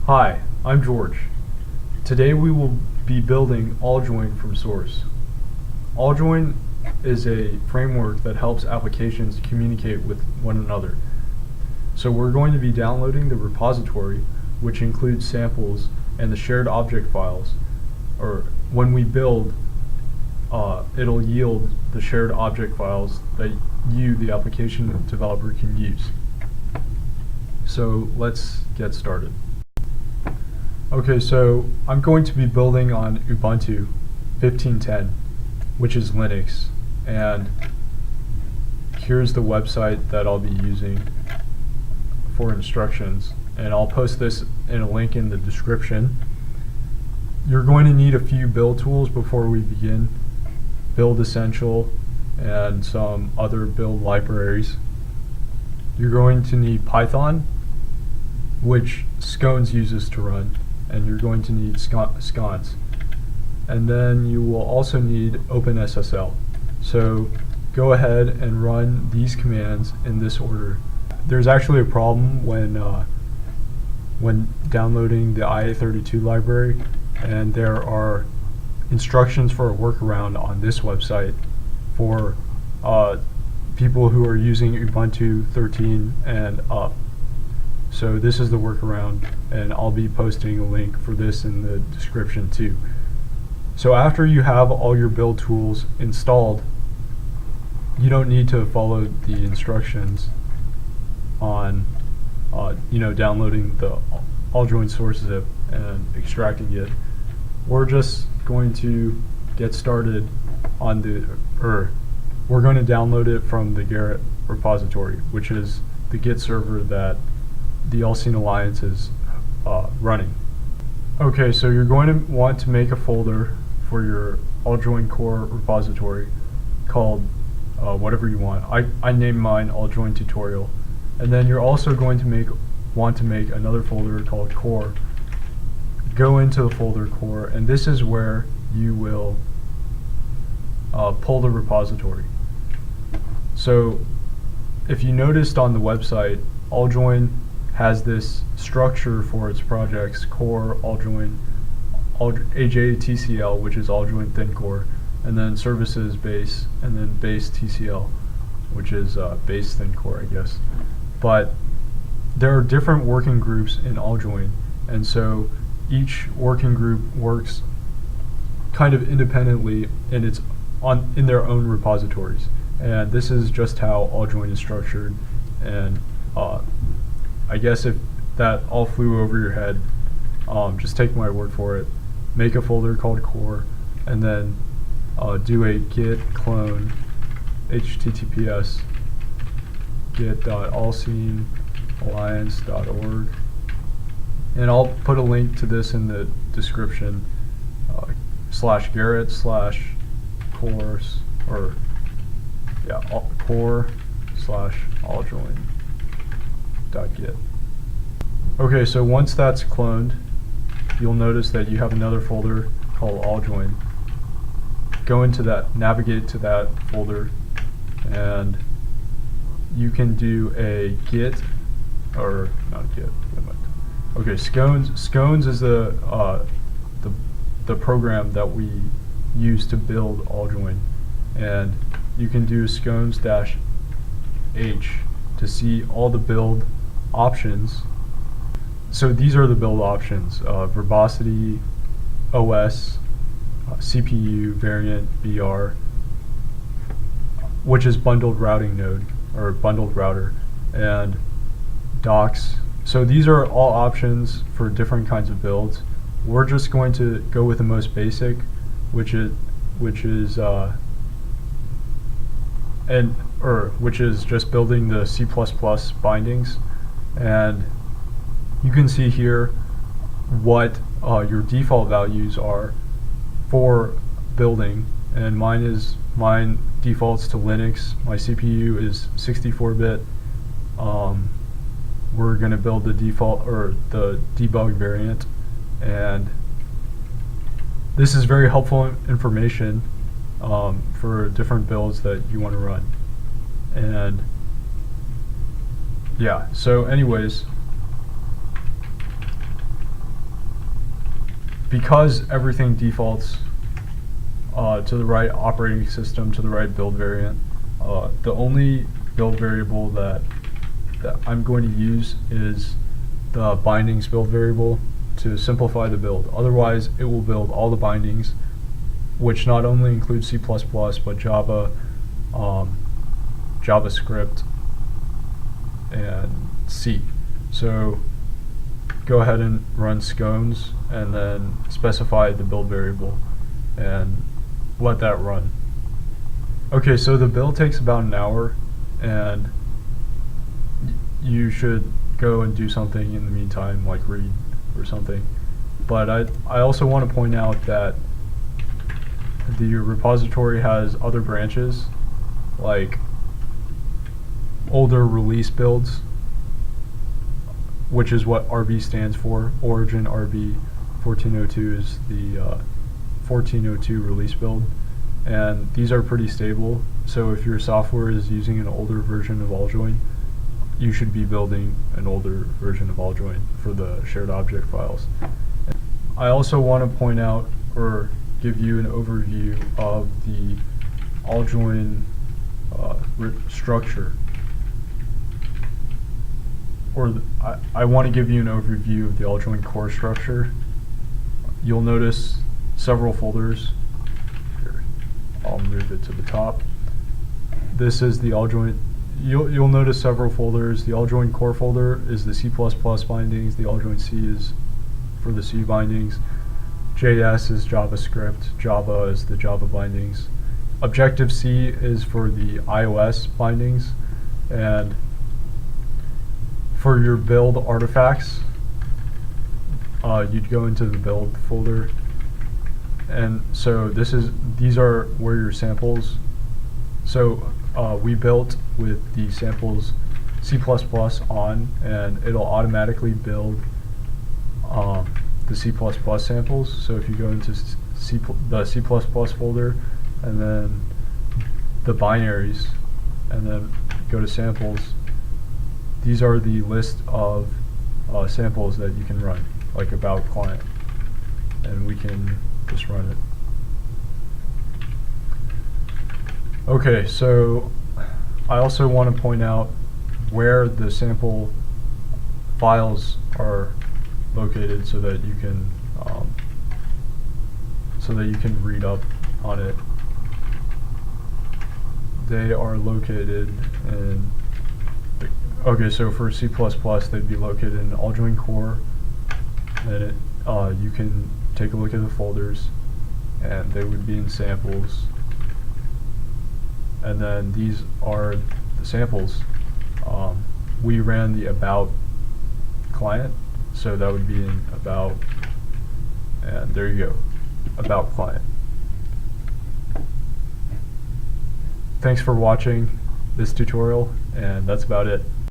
Hi, I'm George. Today we will be building Alljoyn from source. Alljoyn is a framework that helps applications communicate with one another. So we're going to be downloading the repository, which includes samples and the shared object files. Or when we build, it'll yield the shared object files that you, the application developer, can use. So let's get started. Okay, so I'm going to be building on Ubuntu 15.10, which is Linux, and here's the website that I'll be using for instructions, and I'll post this in a link in the description. You're going to need a few build tools before we begin. Build Essential and some other build libraries. You're going to need Python, which Scones uses to run, and you're going to need sconce. And then you will also need OpenSSL. So go ahead and run these commands in this order. There's actually a problem when downloading the IA32 library, and there are instructions for a workaround on this website for people who are using Ubuntu 13 and up. So this is the workaround, and I'll be posting a link for this in the description too. So after you have all your build tools installed, you don't need to follow the instructions on downloading the Alljoyn source zip and extracting it. We're just going to get started on we're going to download it from the Gerrit repository, which is the Git server that the Allseen Alliance is running. Okay, so you're going to want to make a folder for your Alljoyn core repository called whatever you want. I named mine Alljoyn tutorial. And then you're also going to want to make another folder called core. Go into the folder core, and this is where you will pull the repository. So if you noticed on the website, Alljoyn has this structure for its projects: core, Alljoyn, AJTCL, which is Alljoyn thin core, and then services base, and then base TCL, which is base thin core, I guess. But there are different working groups in Alljoyn, and so each working group works kind of independently in their own repositories. And this is just how Alljoyn is structured. And I guess if that all flew over your head, just take my word for it. Make a folder called core, and then do a git clone https git.allseenalliance.org, and I'll put a link to this in the description, /Gerrit/course, core/alljoyn.git. Okay, so once that's cloned, you'll notice that you have another folder called Alljoyn. Go into that, navigate to that folder, and you can do a git, or not git. Okay, Scones is the program that we use to build Alljoyn, and you can do scones-h to see all the build options. So these are the build options: verbosity, OS, CPU, variant, BR, which is bundled routing node, or bundled router, and docs. So these are all options for different kinds of builds. We're just going to go with the most basic, which is just building the C++ bindings. And you can see here what your default values are for building, and mine defaults to Linux. My CPU is 64-bit. We're going to build the default, or the debug variant, and this is very helpful information for different builds that you want to run. And yeah, so anyways, because everything defaults to the right operating system, to the right build variant, the only build variable that I'm going to use is the bindings build variable to simplify the build. Otherwise, it will build all the bindings, which not only include C++, but Java, JavaScript, and C. So go ahead and run scones and then specify the build variable and let that run. Okay, so the build takes about an hour, and you should go and do something in the meantime, like read or something. But I also want to point out that the repository has other branches, like older release builds, which is what RB stands for. Origin RB 1402 is the 1402 release build, and these are pretty stable. So if your software is using an older version of Alljoyn, you should be building an older version of Alljoyn for the shared object files. I also want to point out or give you an overview of the Alljoyn structure. I want to give you an overview of the Alljoyn core structure. You'll notice several folders. Here, I'll move it to the top. This is the Alljoyn. You'll notice several folders. The Alljoyn core folder is the C++ bindings. The Alljoyn C is for the C bindings. JS is JavaScript. Java is the Java bindings. Objective-C is for the iOS bindings. And for your build artifacts, you'd go into the build folder. And so these are where your samples. So we built with the samples C++ on, and it'll automatically build the C++ samples. So if you go into the C++ folder and then the binaries and then go to samples, these are the list of samples that you can run, like about client, and we can just run it. Okay, so I also want to point out where the sample files are located so that you can read up on it. They are located in okay, so for C++, they'd be located in Alljoyn core, and you can take a look at the folders, and they would be in samples. And then these are the samples. We ran the about client, so that would be in about, and there you go, about client. Thanks for watching this tutorial, and that's about it.